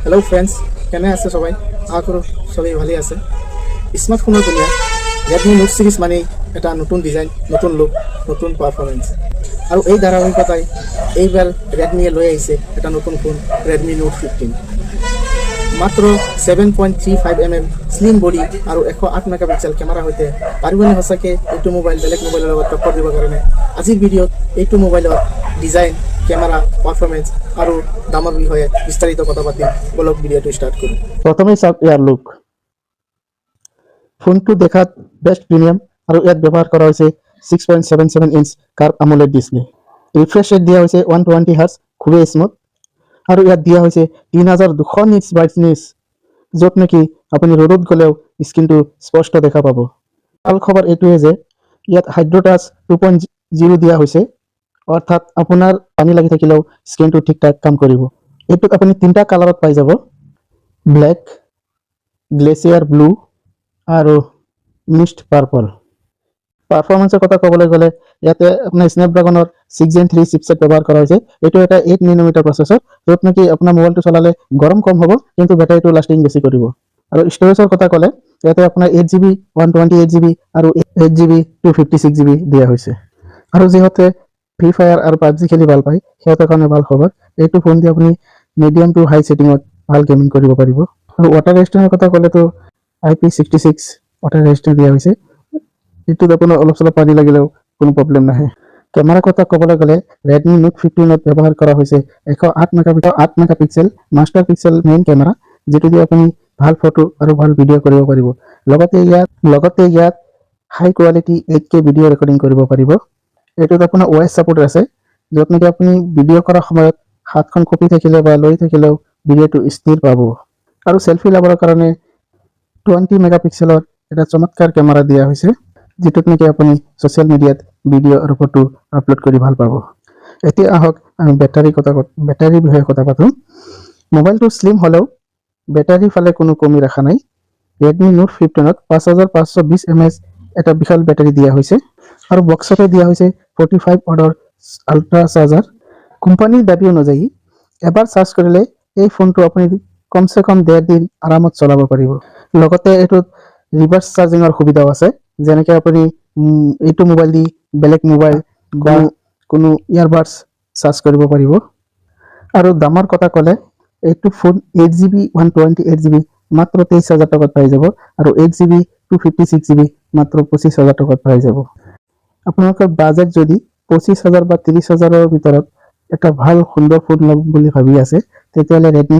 Hello friends, কেমন আছে সবাই? আশা করো সবাই ভালোই আছে। স্মার্টফোনের দুনিয়া রেডমি নোট সিরিজ মানে এটা নতুন ডিজাইন, নতুন লুক, নতুন পারফরমেন্স। আৰু এই ধাৰাবাহিকতাই এইবাৰ ৰেডমিয়ে লৈ আহিছে এটা নতুন ফোন, ৰেডমি নোট 15। মাত্ৰ 7.35mm স্লিম বডি আৰু 108 মেগাপিক্সেল কেমেৰাৰ সৈতে পাৰিবনে সঁচাকৈ এইটো মোবাইল বেলেগ মোবাইলৰ লগত টক্কৰ দিবৰ কাৰণে? আজিৰ ভিডিঅ'ত এইটো মোবাইলৰ ডিজাইন, ক্যামেৰা, পাৰফৰমেন্স আৰ দামেৰ বিষয়ে বিস্তাৰিত কথা পাতিম। বলক ভিডিওটি স্টাৰ্ট কৰি। প্ৰথমেই চাওক ইয়াৰ লুক। ফোনটো দেখাত বেষ্ট প্ৰিমিয়াম আৰু ইয়াত ব্যৱহাৰ কৰা হৈছে 6.77 inch curve AMOLED display. Refresh rate দিয়া হৈছে 120 হাৰ্টজ, খুবেই স্মুথ। আৰু ইয়াত দিয়া হৈছে 3200 নিটছ ব্ৰাইটনেছ, য'ত নেকি আপুনি ৰ'দত গ'লেও স্ক্ৰীনটো স্পষ্ট দেখা পাব। ভাল খবৰ এইটোৱে যে ইয়াত হাইড্ৰ টাচ 2.0 দিয়া হৈছে, অৰ্থাৎ আপোনাৰ পানী লাগি থাকিলেও স্ক্ৰীনটো ঠিক ঠাক কাম কৰিব। এইটোত আপুনি তিনিটা কালাৰত পাই যাব, ব্লেক, গ্লেচিয়াৰ ব্লু আৰু মিষ্ট পাৰ্পল। পাৰফৰ্মেন্সৰ কথা ক'বলৈ গ'লে ইয়াতে আপোনাৰ স্নেপড্ৰাগনৰ 6 Gen 3 চিপছেট ব্যৱহাৰ কৰা হৈছে। এইটো এটা 8nm প্ৰচেছৰ, য'ত নেকি আপোনাৰ মোবাইলটো চলালে গৰম কম হ'ব, কিন্তু বেটাৰীটো লাষ্টিং বেছি কৰিব। আৰু ষ্ট'ৰেজৰ কথা ক'লে ইয়াতে আপোনাৰ 8GB 128GB আৰু 8GB 256GB দিয়া হৈছে। আৰু যিহেতু ফ্ৰী ফায়াৰ আৰু PUBG খেলি ভাল পায়, সিহঁতৰ কাৰণে ভাল খবৰ। এইটো ফোন দি আপুনি মিডিয়াম টু হাই ছেটিঙত ভাল গেমিং কৰিব পাৰিব। আৰু ৱাটাৰ ৰেজিষ্টেঞ্চৰ কথা ক'লেতো IP66 ৱাটাৰ ৰেজিষ্টেঞ্চ দিয়া হৈছে। এইটোত আপোনাৰ অলপ চলপ পানী লাগিলেও কোনো প্ৰব্লেম নাহে। কেমেৰাৰ কথা ক'বলৈ গ'লে ৰেডমি নোট 15ত ব্যৱহাৰ কৰা হৈছে 108 megapixel master pixel main camera, যিটো দি আপুনি ভাল ফটো আৰু ভাল ভিডিঅ' কৰিব পাৰিব। লগতে ইয়াত হাই কোৱালিটি 8K ভিডিঅ' ৰেকৰ্ডিং কৰিব পাৰিব। এইটোত আপোনাৰ OS ছাপোৰ্ট আছে, য'ত নেকি আপুনি ভিডিঅ' কৰাৰ সময়ত হাতখন কঁপি থাকিলে বা লৈ থাকিলেও ভিডিঅ'টো স্থিৰ পাব। আৰু চেলফি ল'বৰ কাৰণে 20 মেগাপিক্সেলৰ এটা চমৎকাৰ কেমেৰা দিয়া হৈছে, যিটোত নেকি আপুনি ছ'চিয়েল মিডিয়াত ভিডিঅ' আৰু ফটো আপলোড কৰি ভাল পাব। এতিয়া আহক আমি বেটাৰীৰ বিষয়ে কথা পাতোঁ। মোবাইলটো শ্লিম হ'লেও বেটাৰীৰ ফালে কোনো কমি ৰখা নাই। ৰেডমি নোট 15ত 5520 mAh এটা বিশাল বেটাৰী দিয়া হৈছে, আৰু বক্সতে দিয়া হৈছে 45 ৱাটৰ আল্ট্ৰা চাৰ্জাৰ। কোম্পানীৰ দাবী অনুযায়ী এবাৰ চাৰ্জ কৰিলে এই ফোনটো আপুনি কমচে কম 1.5 দিন আৰামত চলাব পাৰিব। লগতে এইটোত ৰিভাৰ্ছ চাৰ্জিঙৰ সুবিধাও আছে, যেনেকৈ আপুনি এইটো মোবাইল দি বেলেগ মোবাইল বা কোনো ইয়াৰবাডছ চাৰ্জ কৰিব পাৰিব। আৰু দামৰ কথা ক'লে এইটো ফোন 8GB 128GB মাত্ৰ 23,000 টকাত পাই যাব, আৰু 8GB 256GB মাত্ৰ 25,000 টকাত পাই যাব। আপোনালোকৰ বাজেট যদি 25,000 বা 30,000ৰ ভিতৰত এটা ভাল সুন্দৰ ফোন ল'ম বুলি ভাবি আছে, তেতিয়াহ'লে ৰেডমি